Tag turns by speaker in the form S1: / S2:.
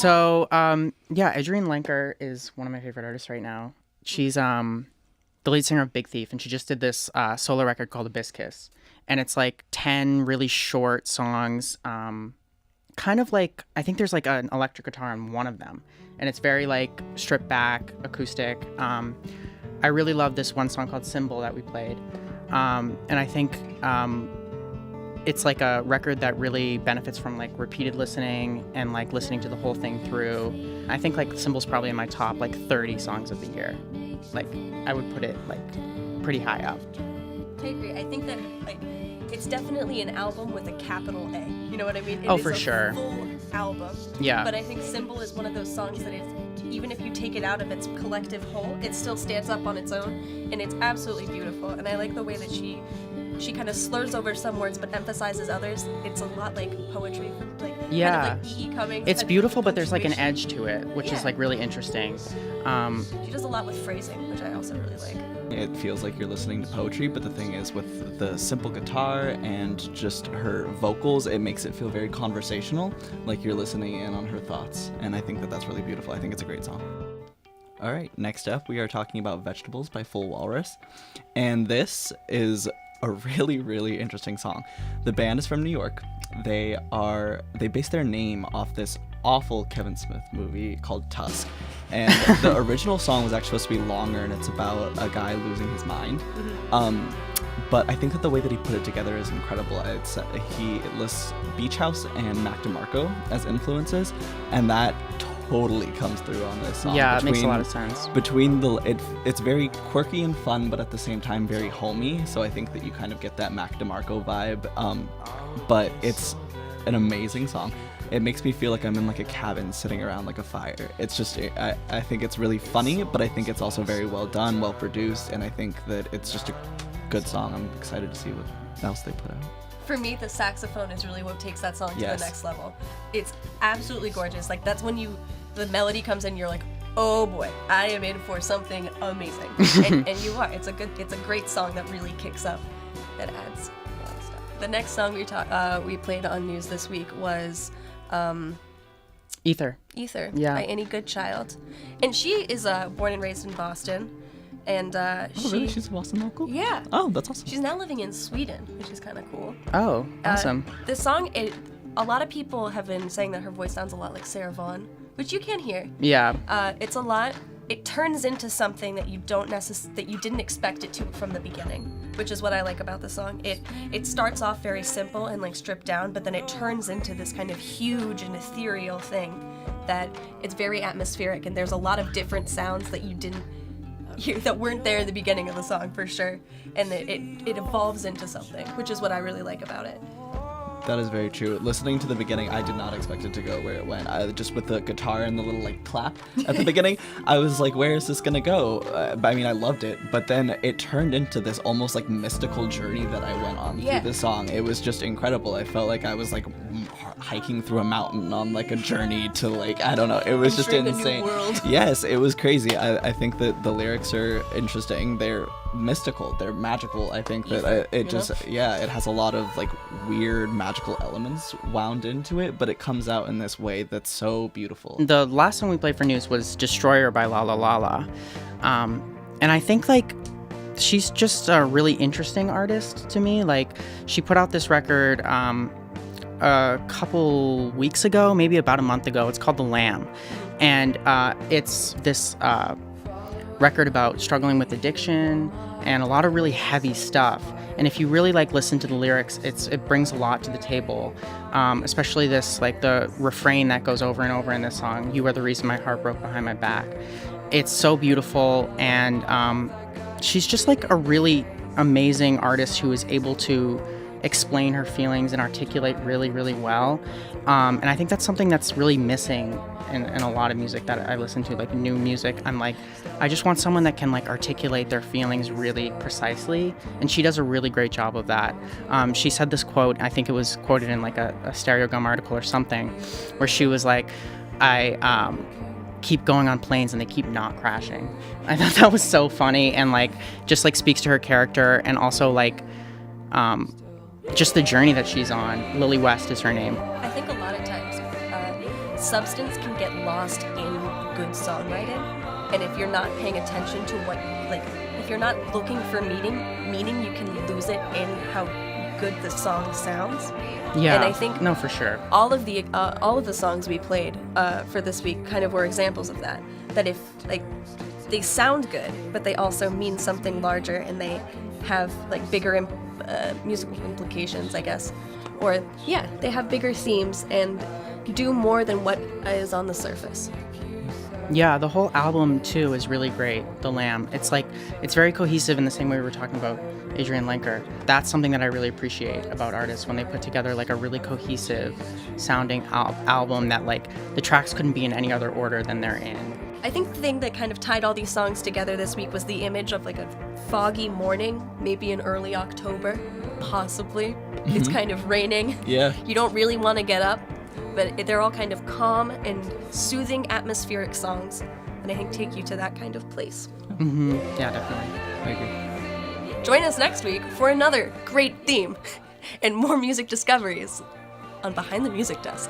S1: So, Adrianne Lenker is one of my favorite artists right now. She's the lead singer of Big Thief, and she just did this solo record called Hibiscus. And it's like 10 really short songs, kind of like, I think there's like an electric guitar on one of them. And it's very like stripped back, acoustic. I really love this one song called Symbol that we played. And I think it's like a record that really benefits from like repeated listening and like listening to the whole thing through. I think like Symbol's probably in my top like 30 songs of the year. Like I would put it like pretty high up.
S2: I agree. I think that like it's definitely an album with a capital A. You know what I mean?
S1: It for sure.
S2: Full album.
S1: Yeah.
S2: But I think Symbol is one of those songs that even if you take it out of its collective whole, it still stands up on its own, and it's absolutely beautiful. And I like the way that she kind of slurs over some words but emphasizes others. It's a lot like poetry, like kind of like E.E. Cummings.
S1: It's beautiful, but there's like an edge to it, which is like really interesting.
S2: She does a lot with phrasing, which I also really like.
S3: It feels like you're listening to poetry, but the thing is, with the simple guitar and just her vocals, it makes it feel very conversational, like you're listening in on her thoughts. And I think that that's really beautiful. I think it's a great song. All right, next up, we are talking about Vegetables by Full Walrus. And this is a really, really interesting song. The band is from New York. They base their name off this awful Kevin Smith movie called Tusk. And the original song was actually supposed to be longer, and it's about a guy losing his mind. But I think that the way that he put it together is incredible. He lists Beach House and Mac DeMarco as influences, and that totally comes through on this song.
S1: Yeah, it makes a lot of sense.
S3: It's very quirky and fun, but at the same time very homey. So I think that you kind of get that Mac DeMarco vibe. But it's an amazing song. It makes me feel like I'm in like a cabin sitting around like a fire. It's just, I think it's really funny, but I think it's also very well done, well produced, and I think that it's just a good song. I'm excited to see what else they put out.
S2: For me, the saxophone is really what takes that song to the next level. It's absolutely gorgeous. Like that's when the melody comes in, you're like, oh boy, I am in for something amazing. and you are. It's a great song that really kicks up, that adds a lot of stuff. The next song we played on News this week was
S1: Ether.
S2: By Annie Goodchild. And she is born and raised in Boston. And
S3: really? She's a Boston local?
S2: Yeah.
S3: Oh, that's awesome.
S2: She's now living in Sweden, which is kind of cool.
S1: Oh, awesome.
S2: This song, a lot of people have been saying that her voice sounds a lot like Sarah Vaughan, which you can hear.
S1: Yeah.
S2: It's a lot. It turns into something that you didn't expect it to from the beginning, which is what I like about the song. It starts off very simple and like stripped down, but then it turns into this kind of huge and ethereal thing that it's very atmospheric, and there's a lot of different sounds that that weren't there in the beginning of the song for sure, and it evolves into something, which is what I really like about it.
S3: That is very true. Listening to the beginning, I did not expect it to go where it went. Just with the guitar and the little like clap at the beginning, I was like, where is this gonna go? I mean, I loved it, but then it turned into this almost like mystical journey that I went on through the song. It was just incredible. I felt like I was like hiking through a mountain on like a journey to like, I don't know. It was just insane.
S2: A new world.
S3: Yes, it was crazy. I think that the lyrics are interesting. They're mystical. They're magical. I think that it has a lot of like weird magical elements wound into it, but it comes out in this way that's so beautiful.
S1: The last song we played for News was Destroyer by Lala Lala. And I think like she's just a really interesting artist to me. Like she put out this record a couple weeks ago, maybe about a month ago. It's called The Lamb. And it's this record about struggling with addiction and a lot of really heavy stuff. And if you really like listen to the lyrics, it brings a lot to the table, especially this like the refrain that goes over and over in this song, "You are the reason my heart broke behind my back." It's so beautiful, and she's just like a really amazing artist who is able to explain her feelings and articulate really, really well. And I think that's something that's really missing in a lot of music that I listen to, like new music. I'm like, I just want someone that can like articulate their feelings really precisely, and she does a really great job of that. She said this quote, I think it was quoted in like a Stereo Gum article or something, where she was like, I keep going on planes and they keep not crashing. I thought that was so funny, and like just like speaks to her character, and also like just the journey that she's on. Lily West is her name.
S2: I think a lot of times substance can get lost in good songwriting, and if you're not paying attention to what, like, if you're not looking for meaning, you can lose it in how good the song sounds.
S1: Yeah.
S2: And I think
S1: no, for sure.
S2: all of the songs we played for this week kind of were examples of that. That if, like, they sound good, but they also mean something larger, and they have, like, bigger musical implications, I guess. Or, yeah, they have bigger themes and do more than what is on the surface.
S1: Yeah, the whole album too is really great. The Lamb. It's like, it's very cohesive in the same way we were talking about Adrianne Lenker. That's something that I really appreciate about artists, when they put together like a really cohesive sounding album that, like, the tracks couldn't be in any other order than they're in.
S2: I think the thing that kind of tied all these songs together this week was the image of, like, a foggy morning, maybe in early October, possibly. It's kind of raining.
S3: Yeah.
S2: You don't really want to get up, but they're all kind of calm and soothing atmospheric songs, and I think take you to that kind of place.
S1: Mm-hmm. Yeah, definitely.
S3: I agree.
S2: Join us next week for another great theme and more music discoveries on Behind the Music Desk.